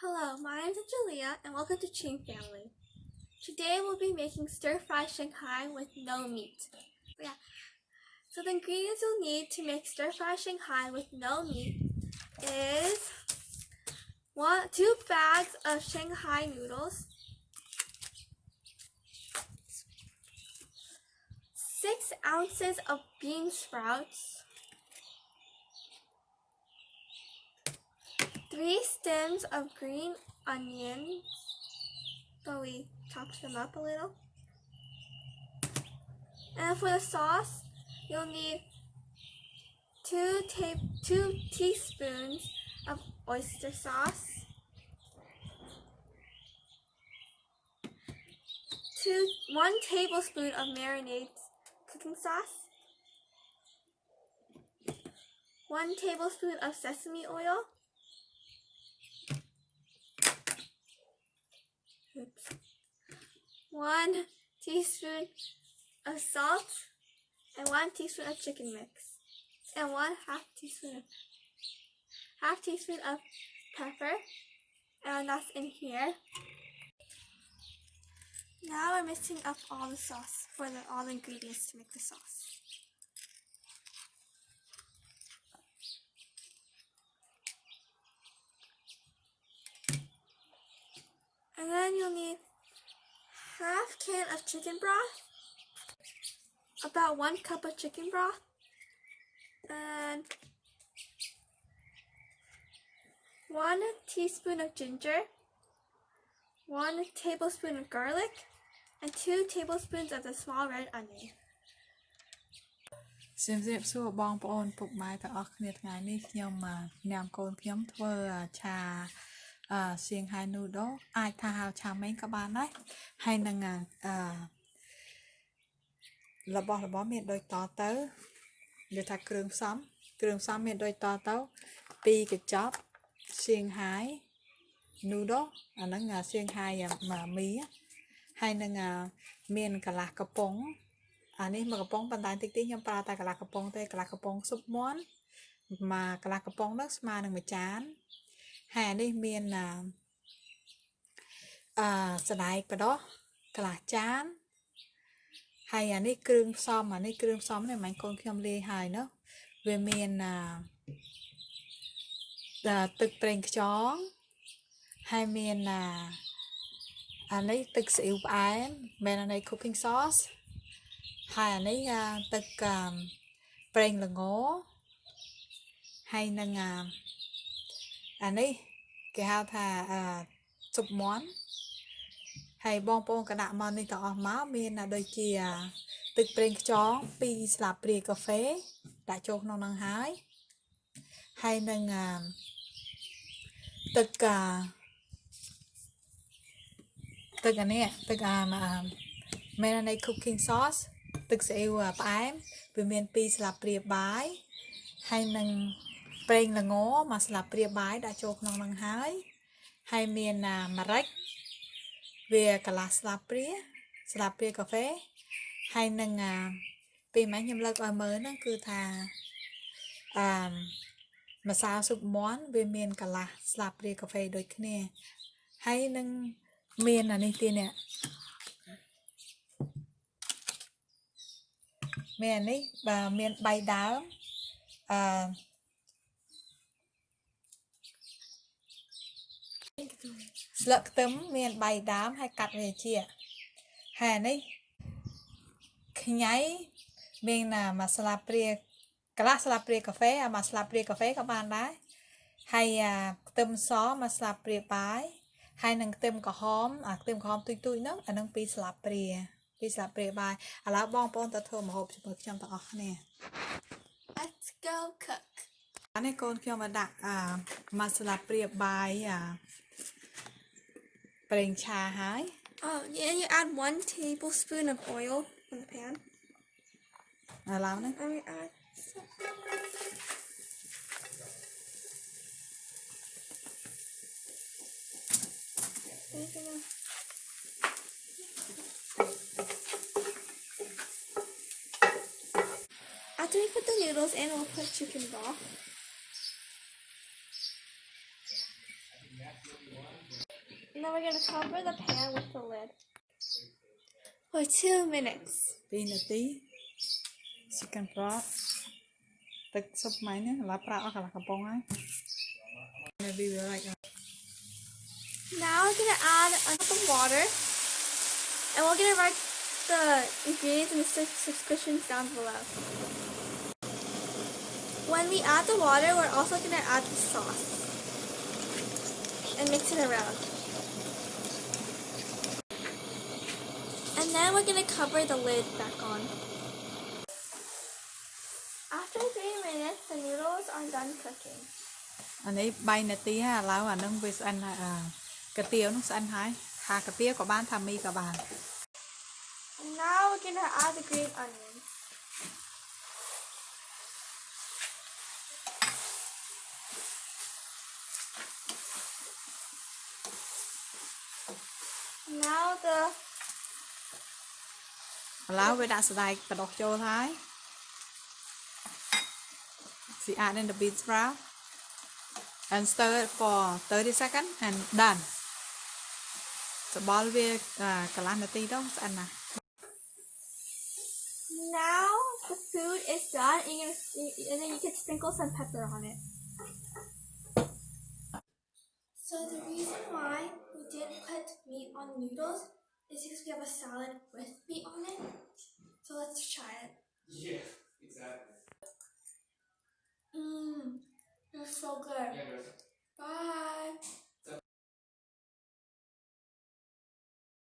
Hello, my name is Julia and welcome to Ching Family. Today we'll be making stir-fried Shang Hai with no meat. So the ingredients you'll need to make stir-fried Shang Hai with no meat is 2 bags of Shang Hai noodles, 6 ounces of bean sprouts, 3 stems of green onions, so we chopped them up a little. And for the sauce, you'll need 2 teaspoons of oyster sauce, 1 tablespoon of Marinade Cooking Sauce, 1 tablespoon of sesame oil, 1 teaspoon of salt, and 1 teaspoon of chicken mix, and half teaspoon of pepper, and that's in here. Now we're mixing up all the sauce for all the ingredients to make the sauce. And then you'll need half can of chicken broth, about 1 cup of chicken broth, and 1 teaspoon of ginger, 1 tablespoon of garlic, and 2 tablespoons of the small red onion. ជំរាបសួរបងប្អូនពុកម៉ែទាំងអស់គ្នាថ្ងៃនេះខ្ញុំញ៉ាំកូនខ្ញុំធ្វើឆាសៀងហៃ noodle អាចថាហៅឆាម៉េងក៏បានដែរហើយនឹងរបស់មានដូចតទៅនិយាយថាគ្រឿងផ្សំមានដូចតទៅ2កញ្ចប់សៀងហៃ noodle អាហ្នឹងសៀងហៃមីហើយនឹងមានកន្លះកំប៉ុងអានេះមកកំប៉ុងប៉ុន្តែតិចខ្ញុំប្រើតែកន្លះកំប៉ុងទេកន្លះកំប៉ុងស៊ុបមាន់មកកន្លះកំប៉ុងនោះស្មើនឹង1ចានហើយអានេះមានសណ្ដែកបដោះកន្លះចានហើយអានេះគ្រឿងផ្សំនេះមិនកូនខ្ញុំលាយហើយនោះវាមានទឹកប្រេងខ្យងហើយមានអានេះទឹកស៊ីអ៊ីវផ្អែម Marinade Cooking Sauce ហើយអានេះទឹកប្រេងល្ងហើយនឹងអានេះគេហៅថាស៊ុបមាន់ហើយបងប្អូនក៏ដាក់មកនេះទាំងអស់មកមានដូចជាទឹកប្រេងខ្យង2ស្លាបព្រាកាហ្វេដាក់ចូលក្នុងហ្នឹងហើយនឹងទឹកអានេះទឹក Marinade Cooking Sauce ទឹកស៊ីអ៊ីវផ្អែមវាមាន2ស្លាបព្រាបាយហើយនឹងប្រេងល្ង1ស្លាបព្រាបាយដាក់ចូលក្នុងហ្នឹងហើយមានម្រេចវាកន្លះស្លាបព្រាកាហ្វេហើយនឹងពេលម៉េចខ្ញុំលើកឲ្យមើលហ្នឹងគឺថាម្សៅស៊ុបមាន់វាមានកន្លះស្លាបព្រាកាហ្វេដូចគ្នាហើយនឹងមានអានេះទៀតនេះមានអានេះមាន3ដើមស្លឹកខ្ទឹមមាន3ដើមហើយកាត់វាជាហើយអានេះខ្ញីមាន1ស្លាបព្រាកន្លះស្លាបព្រាកាហ្វេ1ស្លាបព្រាកាហ្វេក៏បានដែរហើយខ្ទឹមស1ស្លាបព្រាបាយហើយនឹងខ្ទឹមក្រហមខ្ទឹមក្រហមទុយហ្នឹងអានឹង2ស្លាបព្រាបាយឥឡូវបងប្អូនទៅធ្វើម្ហូបជាមួយខ្ញុំទាំងអស់គ្នា Let's go cook. អានេះកូនខ្ញុំមកដាក់1ស្លាបព្រាបាយប្រេងឆាហើយ Oh, yeah, you add 1 tablespoon of oil in the pan. ឥឡូវនេះ And we add after we put the noodles in, we'll put chicken broth. then we're going to cover the pan with the lid for 2 minutes. 2 នាទី Chicken Broth ទឹកស៊ុបម៉ៃនេះឥឡូវប្រើអស់កន្លះកំប៉ុងហើយ Maybe we like Now we're going to add a cup of water, and we're going to write the ingredients in the descriptions down below. When we add the water, we're also going to add the sauce and mix it around. And then we're going to cover the lid back on. After 3 minutes, the noodles are done cooking. អានេះ3នាទីហើយឥឡូវអានឹងវាស្អិនហើយកាទៀវនោះស្អិនហើយថាកាទៀវក៏បានថាមីក៏បាន Now we're going to add the green onion. Now ឥឡូវវាដាក់សណ្ដែកបដោះចូលហើយ See add in the bean sprout and stir it for 30 seconds and done ច្បល់វាកន្លះនាទីទៅស្អិនណាស់ Now the food is done, and then you can sprinkle some pepper on it. So the reason why we didn't put meat on noodles is because we have a salad with meat on it. So let's try it. Yeah, exactly. Mmm, it's so good. Yeah, Bye.